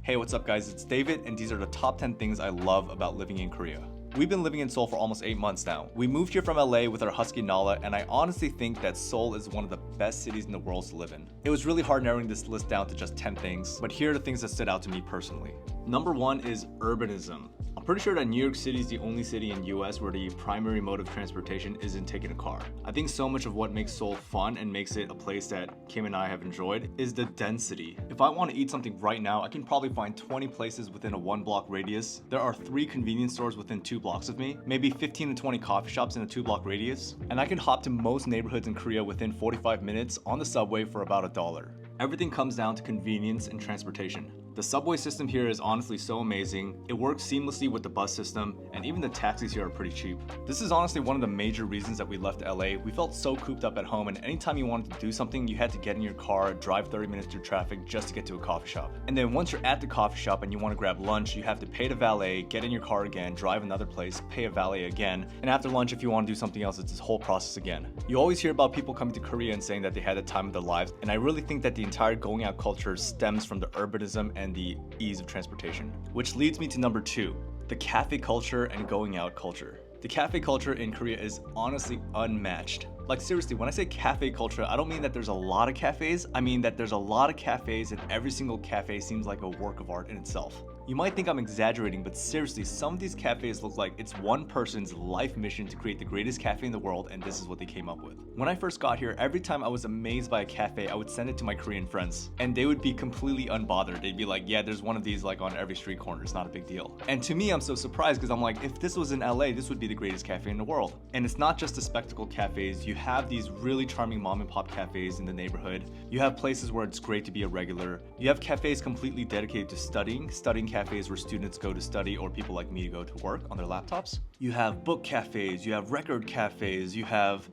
Hey, what's up guys, it's David, and these are the top 10 things I love about living in Korea. We've been living in Seoul for almost 8 months now. We moved here from LA with our husky Nala, and I honestly think that Seoul is one of the best cities in the world to live in. It was really hard narrowing this list down to just 10 things, but here are the things that stood out to me personally. Number 1 is urbanism. I'm pretty sure that New York City is the only city in US where the primary mode of transportation isn't taking a car. I think so much of what makes Seoul fun and makes it a place that Kim and I have enjoyed is the density. If I want to eat something right now, I can probably find 20 places within a 1-block radius. There are 3 convenience stores within 2 blocks of me, maybe 15 to 20 coffee shops in a 2-block radius, and I can hop to most neighborhoods in Korea within 45 minutes on the subway for about $1. Everything comes down to convenience and transportation. The subway system here is honestly so amazing. It works seamlessly with the bus system, and even the taxis here are pretty cheap. This is honestly one of the major reasons that we left LA. We felt so cooped up at home, and anytime you wanted to do something, you had to get in your car, drive 30 minutes through traffic just to get to a coffee shop. And then once you're at the coffee shop and you want to grab lunch, you have to pay the valet, get in your car again, drive another place, pay a valet again, and after lunch, if you want to do something else, it's this whole process again. You always hear about people coming to Korea and saying that they had the time of their lives, and I really think that the entire going out culture stems from the urbanism and the ease of transportation. Which leads me to number 2, the cafe culture and going out culture. The cafe culture in Korea is honestly unmatched. Like seriously, when I say cafe culture, I don't mean that there's a lot of cafes, I mean that there's a lot of cafes and every single cafe seems like a work of art in itself. You might think I'm exaggerating, but seriously, some of these cafes look like it's one person's life mission to create the greatest cafe in the world, and this is what they came up with. When I first got here, every time I was amazed by a cafe, I would send it to my Korean friends, and they would be completely unbothered. They'd be like, yeah, there's one of these like on every street corner, it's not a big deal. And to me, I'm so surprised because I'm like, if this was in LA, this would be the greatest cafe in the world. And it's not just the spectacle cafes, you have these really charming mom and pop cafes in the neighborhood. You have places where it's great to be a regular. You have cafes completely dedicated to studying cafes where students go to study or people like me to go to work on their laptops. You have book cafes, you have record cafes, you have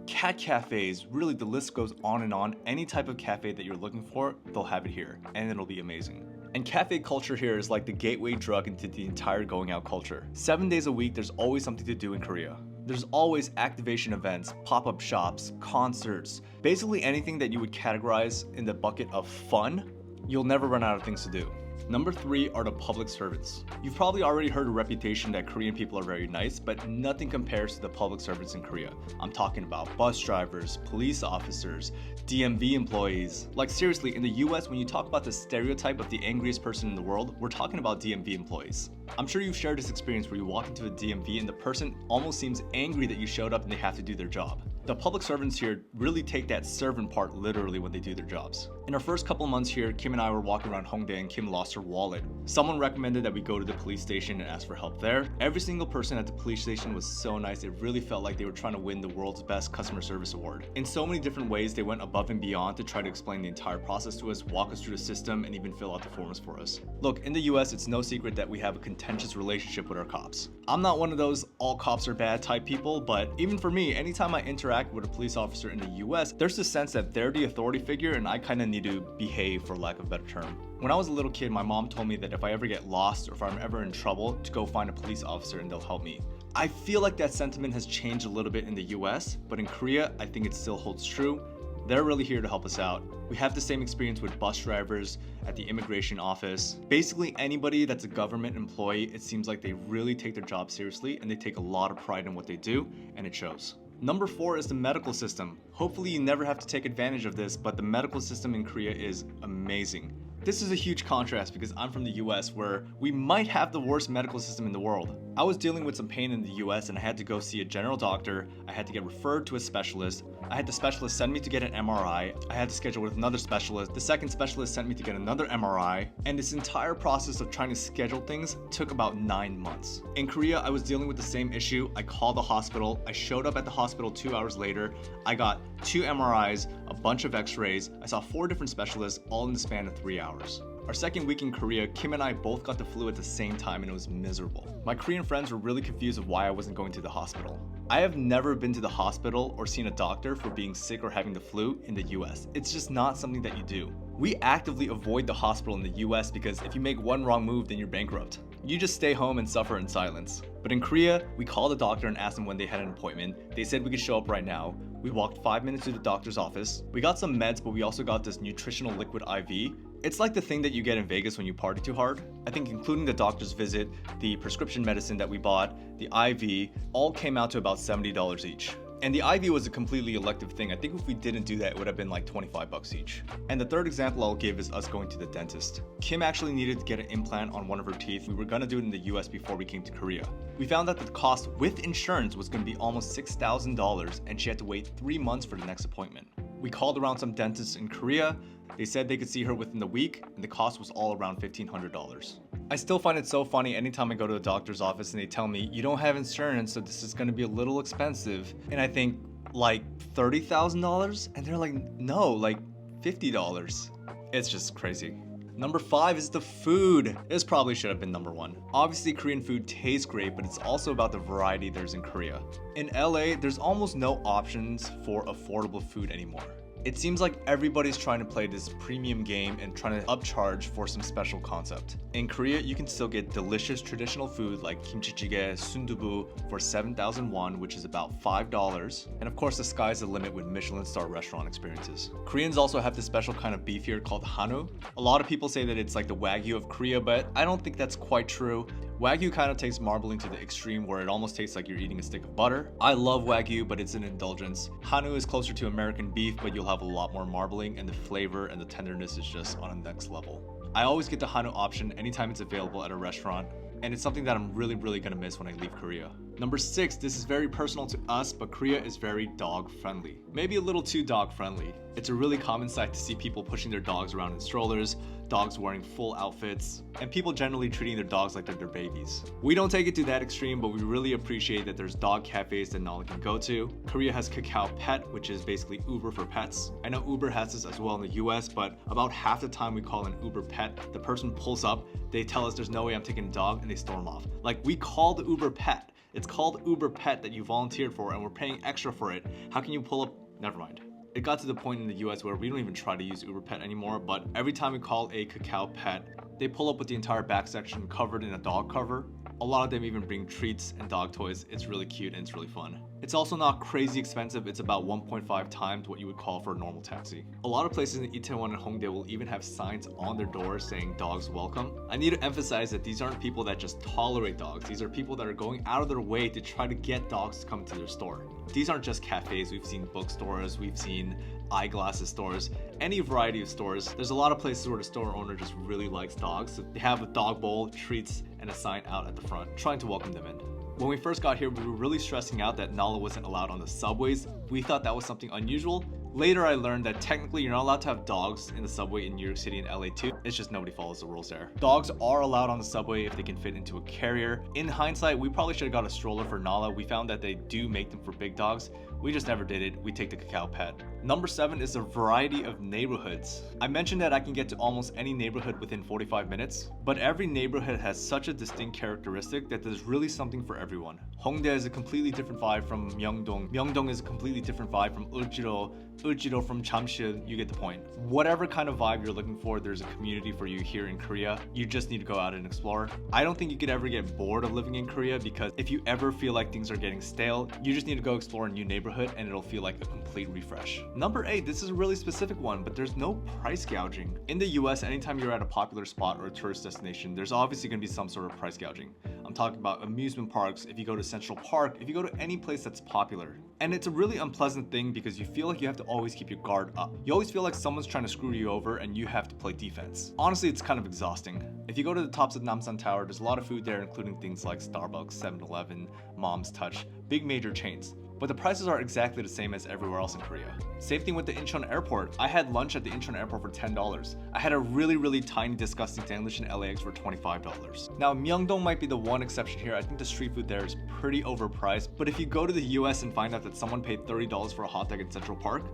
cat cafes. Really, the list goes on and on. Any type of cafe that you're looking for, they'll have it here, and it'll be amazing. And cafe culture here is like the gateway drug into the entire going out culture. 7 days a week, there's always something to do in Korea. There's always activation events, pop-up shops, concerts, basically anything that you would categorize in the bucket of fun. You'll never run out of things to do. Number 3 are the public servants. You've probably already heard a reputation that Korean people are very nice, but nothing compares to the public servants in Korea. I'm talking about bus drivers, police officers, DMV employees. Like seriously, in the US, when you talk about the stereotype of the angriest person in the world, we're talking about DMV employees. I'm sure you've shared this experience where you walk into a DMV and the person almost seems angry that you showed up and they have to do their job. The public servants here really take that servant part literally when they do their jobs. In our first couple of months here, Kim and I were walking around Hongdae and Kim lost her wallet. Someone recommended that we go to the police station and ask for help there. Every single person at the police station was so nice, it really felt like they were trying to win the world's best customer service award. In so many different ways, they went above and beyond to try to explain the entire process to us, walk us through the system, and even fill out the forms for us. Look, in the US, it's no secret that we have a contentious relationship with our cops. I'm not one of those all cops are bad type people, but even for me, anytime I interact with a police officer in the US, there's this sense that they're the authority figure and I kind of need to behave, for lack of a better term. When I was a little kid, my mom told me that if I ever get lost or if I'm ever in trouble, to go find a police officer and they'll help me. I feel like that sentiment has changed a little bit in the US, but in Korea, I think it still holds true. They're really here to help us out. We have the same experience with bus drivers, at the immigration office. Basically anybody that's a government employee, it seems like they really take their job seriously and they take a lot of pride in what they do, and it shows. Number 4 is the medical system. Hopefully you never have to take advantage of this, but the medical system in Korea is amazing. This is a huge contrast because I'm from the US where we might have the worst medical system in the world. I was dealing with some pain in the US and I had to go see a general doctor. I had to get referred to a specialist. I had the specialist send me to get an MRI. I had to schedule with another specialist. The second specialist sent me to get another MRI. And this entire process of trying to schedule things took about 9 months. In Korea, I was dealing with the same issue. I called the hospital. I showed up at the hospital 2 hours later. I got 2 MRIs, a bunch of x-rays. I saw 4 different specialists all in the span of 3 hours. Our second week in Korea, Kim and I both got the flu at the same time and it was miserable. My Korean friends were really confused of why I wasn't going to the hospital. I have never been to the hospital or seen a doctor for being sick or having the flu in the US. It's just not something that you do. We actively avoid the hospital in the US because if you make one wrong move, then you're bankrupt. You just stay home and suffer in silence. But in Korea, we called the doctor and asked them when they had an appointment. They said we could show up right now. We walked 5 minutes to the doctor's office. We got some meds, but we also got this nutritional liquid IV. It's like the thing that you get in Vegas when you party too hard. I think including the doctor's visit, the prescription medicine that we bought, the IV, all came out to about $70 each. And the IV was a completely elective thing. I think if we didn't do that, it would have been like 25 bucks each. And the third example I'll give is us going to the dentist. Kim actually needed to get an implant on one of her teeth. We were gonna do it in the US before we came to Korea. We found out that the cost with insurance was gonna be almost $6,000 and she had to wait 3 months for the next appointment. We called around some dentists in Korea. They said they could see her within the week and the cost was all around $1,500. I still find it so funny anytime I go to the doctor's office and they tell me, you don't have insurance, so this is gonna be a little expensive. And I think, like $30,000? And they're like, no, like $50. It's just crazy. Number 5 is the food. This probably should have been number 1. Obviously, Korean food tastes great, but it's also about the variety there's in Korea. In LA, there's almost no options for affordable food anymore. It seems like everybody's trying to play this premium game and trying to upcharge for some special concept. In Korea, you can still get delicious traditional food like kimchi jjigae, sundubu for 7,000 won, which is about $5. And of course, the sky's the limit with Michelin star restaurant experiences. Koreans also have this special kind of beef here called hanwoo. A lot of people say that it's like the Wagyu of Korea, but I don't think that's quite true. Wagyu kind of takes marbling to the extreme where it almost tastes like you're eating a stick of butter. I love Wagyu, but it's an indulgence. Hanwoo is closer to American beef, but you'll have a lot more marbling and the flavor and the tenderness is just on a next level. I always get the hanwoo option anytime it's available at a restaurant, and it's something that I'm really gonna miss when I leave Korea. Number 6, this is very personal to us, but Korea is very dog friendly. Maybe a little too dog friendly. It's a really common sight to see people pushing their dogs around in strollers, dogs wearing full outfits, and people generally treating their dogs like they're their babies. We don't take it to that extreme, but we really appreciate that there's dog cafes that Nala can go to. Korea has Kakao Pet, which is basically Uber for pets. I know Uber has this as well in the US, but about half the time we call an Uber Pet, the person pulls up, they tell us there's no way I'm taking a dog, and they storm off. Like, we call the Uber Pet. It's called Uber Pet that you volunteered for and we're paying extra for it. How can you pull up? Never mind. It got to the point in the US where we don't even try to use Uber Pet anymore, but every time we call a Kakao Pet, they pull up with the entire back section covered in a dog cover. A lot of them even bring treats and dog toys. It's really cute and it's really fun. It's also not crazy expensive. It's about 1.5 times what you would call for a normal taxi. A lot of places in Itaewon and Hongdae will even have signs on their doors saying dogs welcome. I need to emphasize that these aren't people that just tolerate dogs. These are people that are going out of their way to try to get dogs to come to their store. These aren't just cafes. We've seen bookstores, we've seen eyeglasses stores, any variety of stores. There's a lot of places where the store owner just really likes dogs. So they have a dog bowl, treats, and a sign out at the front, trying to welcome them in. When we first got here, we were really stressing out that Nala wasn't allowed on the subways. We thought that was something unusual. Later, I learned that technically you're not allowed to have dogs in the subway in New York City and LA too. It's just nobody follows the rules there. Dogs are allowed on the subway if they can fit into a carrier. In hindsight, we probably should have got a stroller for Nala. We found that they do make them for big dogs. We just never did it. We take the Kakao Pet. Number 7 is the variety of neighborhoods. I mentioned that I can get to almost any neighborhood within 45 minutes, but every neighborhood has such a distinct characteristic that there's really something for everyone. Hongdae is a completely different vibe from Myeongdong. Myeongdong is a completely different vibe from Ulchiro. Ulchiro from Jamsil. You get the point. Whatever kind of vibe you're looking for, there's a community for you here in Korea. You just need to go out and explore. I don't think you could ever get bored of living in Korea, because if you ever feel like things are getting stale, you just need to go explore a new neighborhood and it'll feel like a complete refresh. Number 8, this is a really specific one, but there's no price gouging. In the US, anytime you're at a popular spot or a tourist destination, there's obviously going to be some sort of price gouging. I'm talking about amusement parks, if you go to Central Park, if you go to any place that's popular. And it's a really unpleasant thing because you feel like you have to always keep your guard up. You always feel like someone's trying to screw you over and you have to play defense. Honestly, it's kind of exhausting. If you go to the tops of Namsan Tower, there's a lot of food there, including things like Starbucks, 7-Eleven, Mom's Touch, big major chains. But the prices are exactly the same as everywhere else in Korea. Same thing with the Incheon airport. I had lunch at the Incheon airport for $10. I had a really tiny disgusting sandwich in LAX for $25. Now Myeongdong might be the one exception here. I think the street food there is pretty overpriced, but if you go to the US and find out that someone paid $30 for a hot dog in Central Park,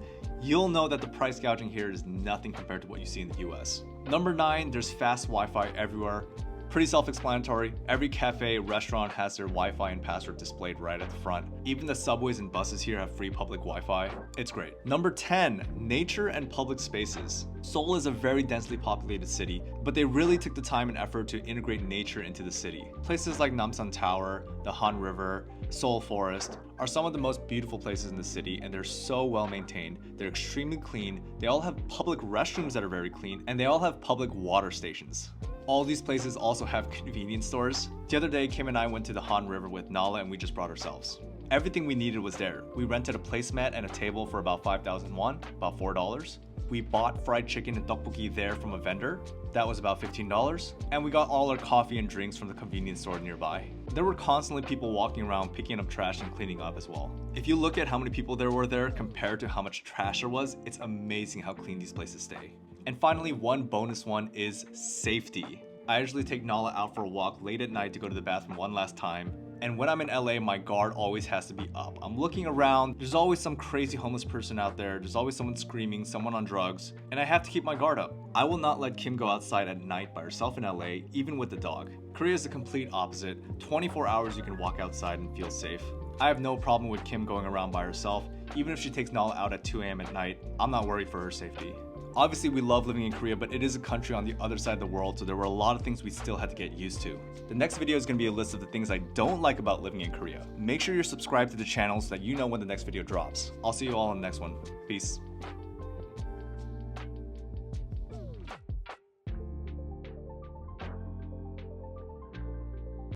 you'll know that the price gouging here is nothing compared to what you see in the US. Number 9, there's fast Wi-Fi everywhere. Pretty self-explanatory. Every cafe, restaurant has their Wi-Fi and password displayed right at the front. Even the subways and buses here have free public Wi-Fi. It's great. Number 10, nature and public spaces. Seoul is a very densely populated city, but they really took the time and effort to integrate nature into the city. Places like Namsan Tower, the Han River, Seoul Forest are some of the most beautiful places in the city, and they're so well maintained. They're extremely clean. They all have public restrooms that are very clean, and they all have public water stations. All these places also have convenience stores. The other day, Kim and I went to the Han River with Nala and we just brought ourselves. Everything we needed was there. We rented a placemat and a table for about 5,000 won, about $4. We bought fried chicken and tteokbokki there from a vendor. That was about $15. And we got all our coffee and drinks from the convenience store nearby. There were constantly people walking around picking up trash and cleaning up as well. If you look at how many people there were there compared to how much trash there was, it's amazing how clean these places stay. And finally, one bonus one is safety. I usually take Nala out for a walk late at night to go to the bathroom one last time. And when I'm in LA, my guard always has to be up. I'm looking around, there's always some crazy homeless person out there, there's always someone screaming, someone on drugs, and I have to keep my guard up. I will not let Kim go outside at night by herself in LA, even with the dog. Korea is the complete opposite. 24 hours you can walk outside and feel safe. I have no problem with Kim going around by herself. Even if she takes Nala out at 2 a.m. at night, I'm not worried for her safety. Obviously, we love living in Korea, but it is a country on the other side of the world, so there were a lot of things we still had to get used to. The next video is going to be a list of the things I don't like about living in Korea. Make sure you're subscribed to the channel so that you know when the next video drops. I'll see you all in the next one. Peace.